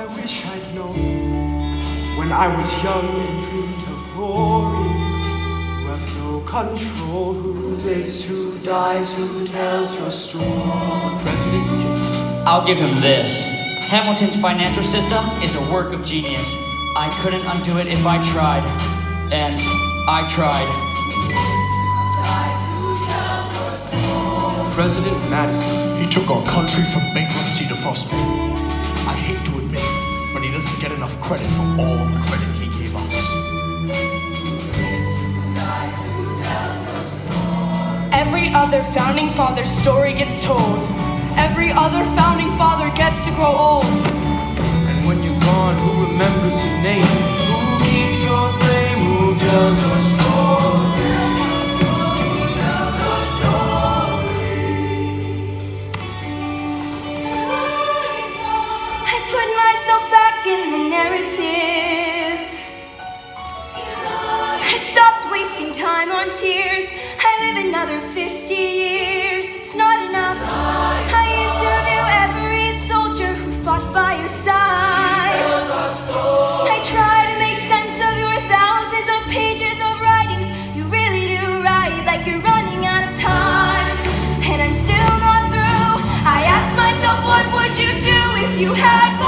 I wish I'd known when I was young and dreamed of glory. You have no control. Who lives, who dies, who tells your story? President James. I'll give him this. Hamilton's financial system is a work of genius. I couldn't undo it if I tried. And I tried. President Madison. He took our country from bankruptcy to prosperity. I hate to admit it, but he doesn't get enough credit for all the credit he gave us. Every other founding father's story gets told. Every other founding father gets to grow old. And when you're gone, who remembers your name? Who keeps your flame? Who tells your story? I put myself back in the narrative. I stopped wasting time on tears. I live another 50 years. It's not enough. I interview every soldier who fought by your side. I try to make sense of your thousands of pages of writings. You really do write like you're running out of time. And I'm still not through. I ask myself, what would you do if you had